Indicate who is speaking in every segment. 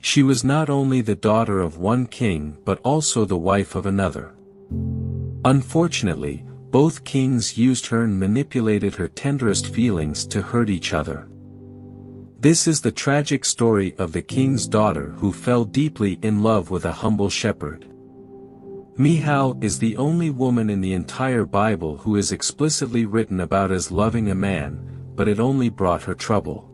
Speaker 1: She was not only the daughter of one king but also the wife of another. Unfortunately, both kings used her and manipulated her tenderest feelings to hurt each other. This is the tragic story of the king's daughter who fell deeply in love with a humble shepherd. Michal is the only woman in the entire Bible who is explicitly written about as loving a man, but it only brought her trouble.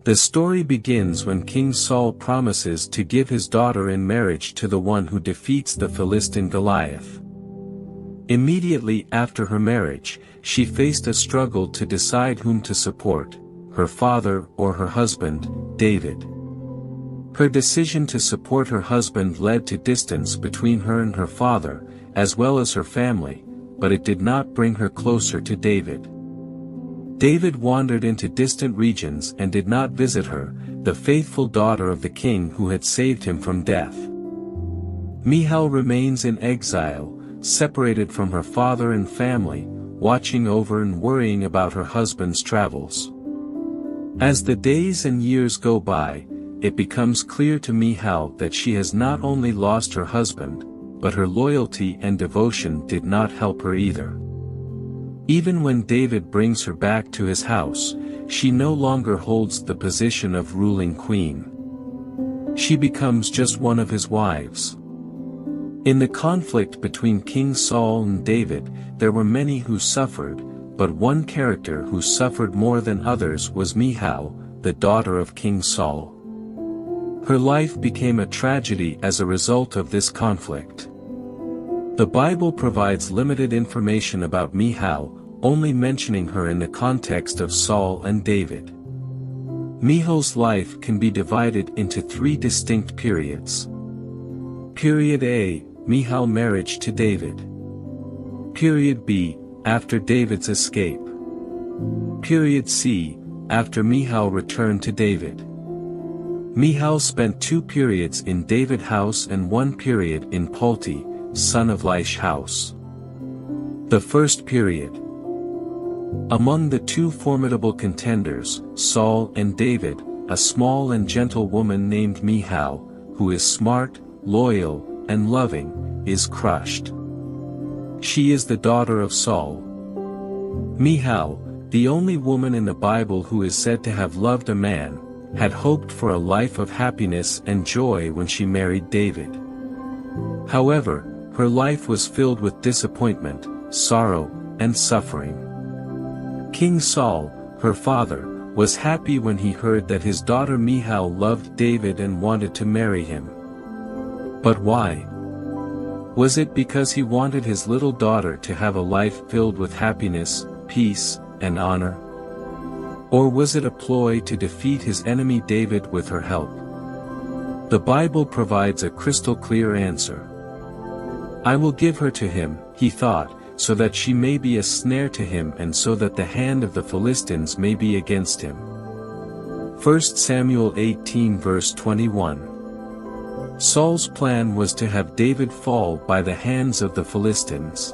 Speaker 1: The story begins when King Saul promises to give his daughter in marriage to the one who defeats the Philistine Goliath. Immediately after her marriage, she faced a struggle to decide whom to support, her father or her husband, David. Her decision to support her husband led to distance between her and her father, as well as her family, but it did not bring her closer to David. David wandered into distant regions and did not visit her, the faithful daughter of the king who had saved him from death. Michal remains in exile, separated from her father and family, watching over and worrying about her husband's travels. As the days and years go by, it becomes clear to Michal that she has not only lost her husband, but her loyalty and devotion did not help her either. Even when David brings her back to his house, she no longer holds the position of ruling queen. She becomes just one of his wives. In the conflict between King Saul and David, there were many who suffered, but one character who suffered more than others was Michal, the daughter of King Saul. Her life became a tragedy as a result of this conflict. The Bible provides limited information about Michal, only mentioning her in the context of Saul and David. Michal's life can be divided into three distinct periods. Period A, Michal marriage to David. Period B, after David's escape. Period C, after Michal returned to David. Michal spent 2 periods in David's house and 1 period in Palti, son of Laish house. The first period. Among the 2 formidable contenders, Saul and David, a small and gentle woman named Michal, who is smart, loyal, and loving, is crushed. She is the daughter of Saul. Michal, the only woman in the Bible who is said to have loved a man, had hoped for a life of happiness and joy when she married David. However, her life was filled with disappointment, sorrow, and suffering. King Saul, her father, was happy when he heard that his daughter Michal loved David and wanted to marry him. But why? Was it because he wanted his little daughter to have a life filled with happiness, peace, and honor? Or was it a ploy to defeat his enemy David with her help? The Bible provides a crystal-clear answer. I will give her to him, he thought, so that she may be a snare to him and so that the hand of the Philistines may be against him. 1 Samuel 18 verse 21. Saul's plan was to have David fall by the hands of the Philistines.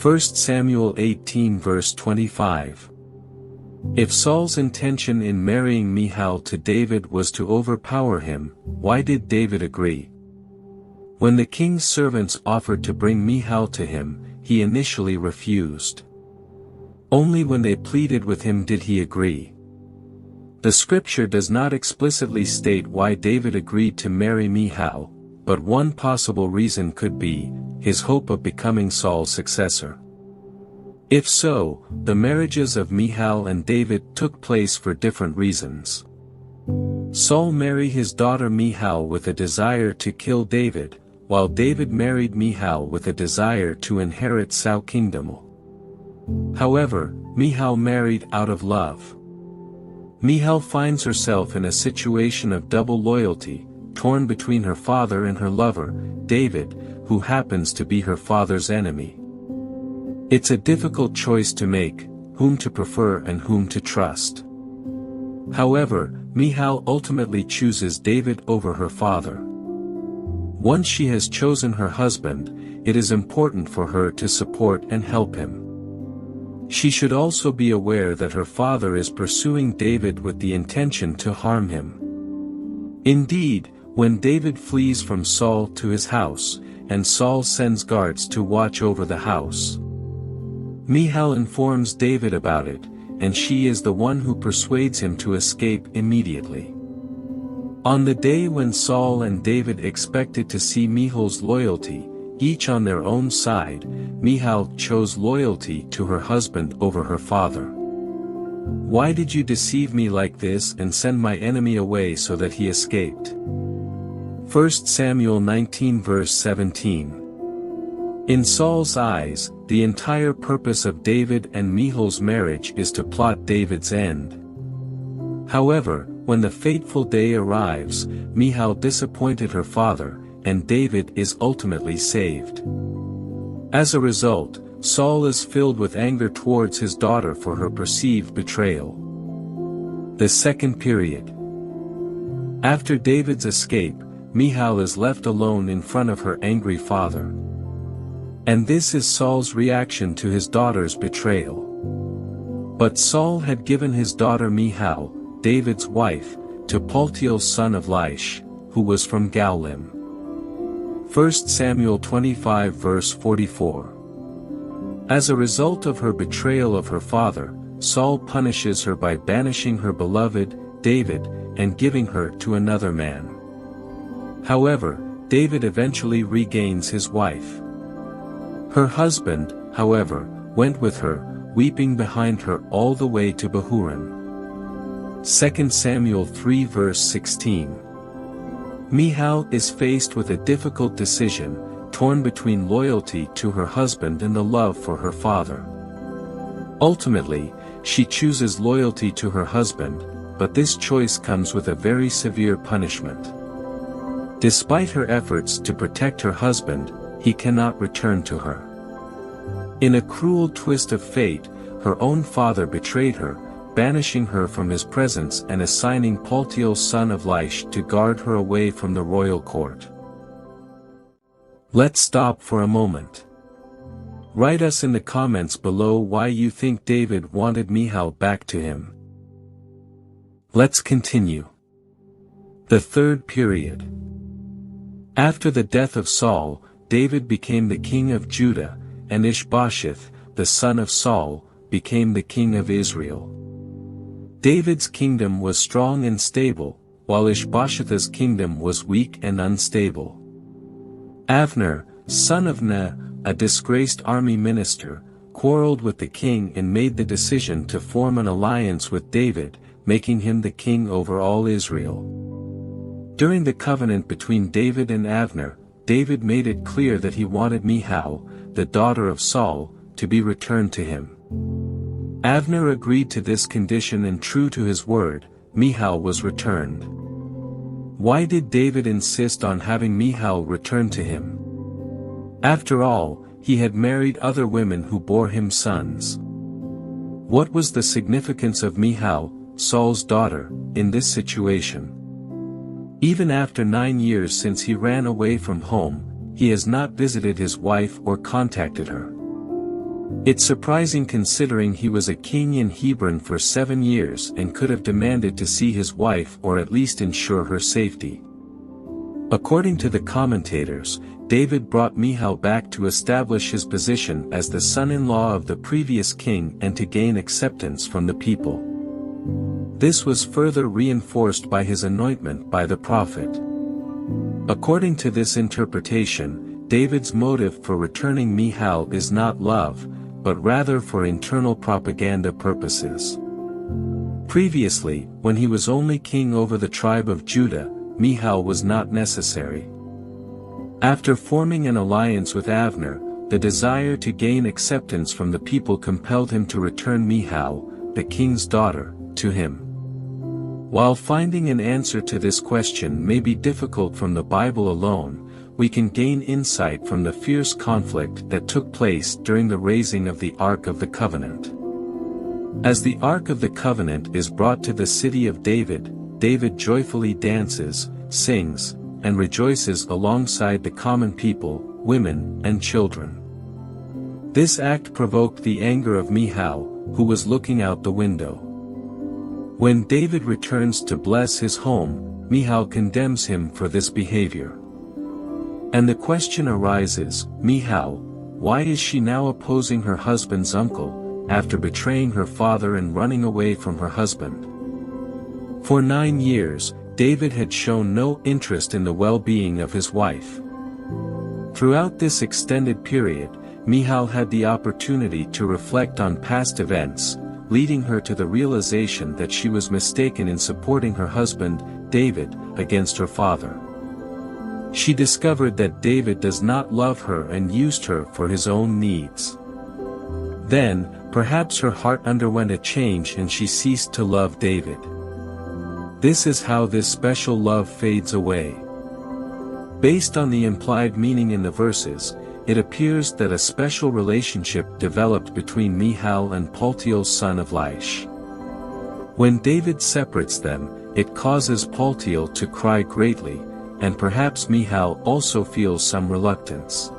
Speaker 1: 1 Samuel 18 verse 25. If Saul's intention in marrying Michal to David was to overpower him, why did David agree? When the king's servants offered to bring Michal to him, he initially refused. Only when they pleaded with him did he agree. The scripture does not explicitly state why David agreed to marry Michal, but one possible reason could be his hope of becoming Saul's successor. If so, the marriages of Michal and David took place for different reasons. Saul married his daughter Michal with a desire to kill David, while David married Michal with a desire to inherit Saul's kingdom. However, Michal married out of love. Michal finds herself in a situation of double loyalty, torn between her father and her lover, David, who happens to be her father's enemy. It's a difficult choice to make, whom to prefer and whom to trust. However, Michal ultimately chooses David over her father. Once she has chosen her husband, it is important for her to support and help him. She should also be aware that her father is pursuing David with the intention to harm him. Indeed, when David flees from Saul to his house, and Saul sends guards to watch over the house, Michal informs David about it, and she is the one who persuades him to escape immediately. On the day when Saul and David expected to see Michal's loyalty, each on their own side, Michal chose loyalty to her husband over her father. "Why did you deceive me like this and send my enemy away so that he escaped?" 1 Samuel 19 verse 17. In Saul's eyes, the entire purpose of David and Michal's marriage is to plot David's end. However, when the fateful day arrives, Michal disappointed her father, and David is ultimately saved. As a result, Saul is filled with anger towards his daughter for her perceived betrayal. The second period. After David's escape, Michal is left alone in front of her angry father. And this is Saul's reaction to his daughter's betrayal. But Saul had given his daughter Michal, David's wife, to Paltiel son of Laish, who was from Gaulim. 1 Samuel 25 verse 44. As a result of her betrayal of her father, Saul punishes her by banishing her beloved, David, and giving her to another man. However, David eventually regains his wife. Her husband, however, went with her, weeping behind her all the way to Bahurim. 2 Samuel 3 verse 16. Michal is faced with a difficult decision, torn between loyalty to her husband and the love for her father. Ultimately, she chooses loyalty to her husband, but this choice comes with a very severe punishment. Despite her efforts to protect her husband, he cannot return to her. In a cruel twist of fate, her own father betrayed her, banishing her from his presence and assigning Paltiel son of Laish to guard her away from the royal court. Let's stop for a moment. Write us in the comments below why you think David wanted Michal back to him. Let's continue. The third period. After the death of Saul, David became the king of Judah, and Ishbosheth, the son of Saul, became the king of Israel. David's kingdom was strong and stable, while Ishbosheth's kingdom was weak and unstable. Abner, son of Ner, a disgraced army minister, quarreled with the king and made the decision to form an alliance with David, making him the king over all Israel. During the covenant between David and Abner, David made it clear that he wanted Michal, the daughter of Saul, to be returned to him. Abner agreed to this condition, and true to his word, Michal was returned. Why did David insist on having Michal returned to him? After all, he had married other women who bore him sons. What was the significance of Michal, Saul's daughter, in this situation? Even after 9 years since he ran away from home, he has not visited his wife or contacted her. It's surprising considering he was a king in Hebron for 7 years and could have demanded to see his wife or at least ensure her safety. According to the commentators, David brought Michal back to establish his position as the son-in-law of the previous king and to gain acceptance from the people. This was further reinforced by his anointment by the prophet. According to this interpretation, David's motive for returning Michal is not love, but rather for internal propaganda purposes. Previously, when he was only king over the tribe of Judah, Michal was not necessary. After forming an alliance with Abner, the desire to gain acceptance from the people compelled him to return Michal, the king's daughter, to him. While finding an answer to this question may be difficult from the Bible alone, we can gain insight from the fierce conflict that took place during the raising of the Ark of the Covenant. As the Ark of the Covenant is brought to the city of David, David joyfully dances, sings, and rejoices alongside the common people, women, and children. This act provoked the anger of Michal, who was looking out the window. When David returns to bless his home, Michal condemns him for this behavior. And the question arises, Michal, why is she now opposing her husband's uncle, after betraying her father and running away from her husband? For 9 years, David had shown no interest in the well-being of his wife. Throughout this extended period, Michal had the opportunity to reflect on past events, leading her to the realization that she was mistaken in supporting her husband, David, against her father. She discovered that David does not love her and used her for his own needs. Then, perhaps her heart underwent a change and she ceased to love David. This is how this special love fades away. Based on the implied meaning in the verses, it appears that a special relationship developed between Michal and Paltiel's son of Laish. When David separates them, it causes Paltiel to cry greatly, and perhaps Michal also feels some reluctance.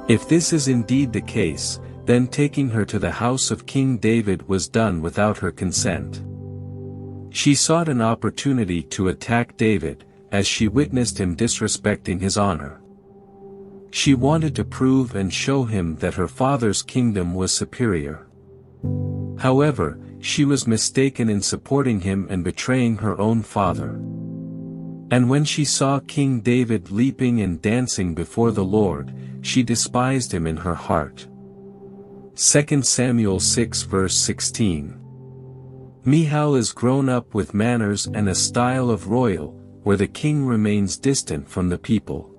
Speaker 1: If this is indeed the case, then taking her to the house of King David was done without her consent. She sought an opportunity to attack David, as she witnessed him disrespecting his honor. She wanted to prove and show him that her father's kingdom was superior. However, she was mistaken in supporting him and betraying her own father. And when she saw King David leaping and dancing before the Lord, she despised him in her heart. 2 Samuel 6 verse 16. Michal is grown up with manners and a style of royal, where the king remains distant from the people.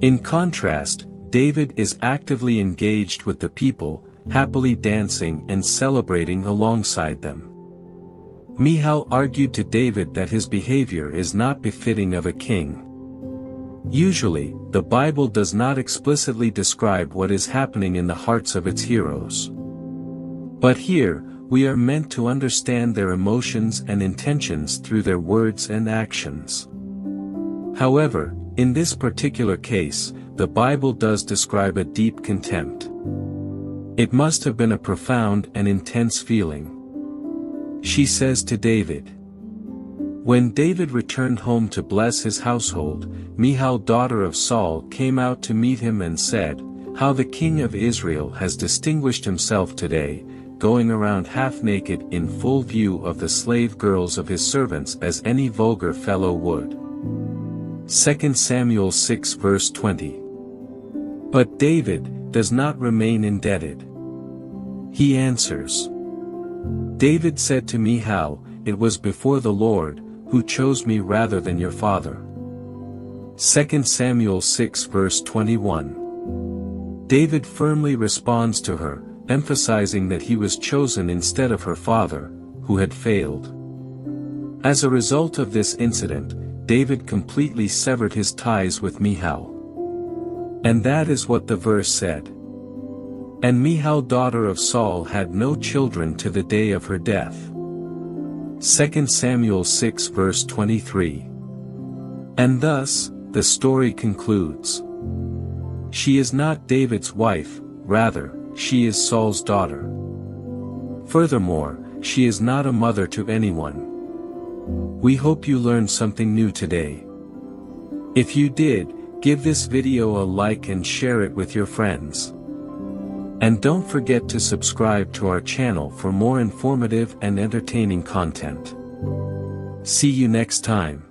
Speaker 1: In contrast, David is actively engaged with the people, happily dancing and celebrating alongside them. Michal argued to David that his behavior is not befitting of a king. Usually, the Bible does not explicitly describe what is happening in the hearts of its heroes. But here, we are meant to understand their emotions and intentions through their words and actions. However, in this particular case, the Bible does describe a deep contempt. It must have been a profound and intense feeling. She says to David. When David returned home to bless his household, Michal, daughter of Saul, came out to meet him and said, "How the king of Israel has distinguished himself today, going around half-naked in full view of the slave girls of his servants as any vulgar fellow would." 2 Samuel 6 verse 20. But David does not remain indebted. He answers. David said to Michal, "It was before the Lord, who chose me rather than your father." 2 Samuel 6 verse 21. David firmly responds to her, emphasizing that he was chosen instead of her father, who had failed. As a result of this incident, David completely severed his ties with Michal. And that is what the verse said. And Michal, daughter of Saul, had no children to the day of her death. 2 Samuel 6 verse 23. And thus, the story concludes. She is not David's wife, rather, she is Saul's daughter. Furthermore, she is not a mother to anyone. We hope you learned something new today. If you did, give this video a like and share it with your friends. And don't forget to subscribe to our channel for more informative and entertaining content. See you next time.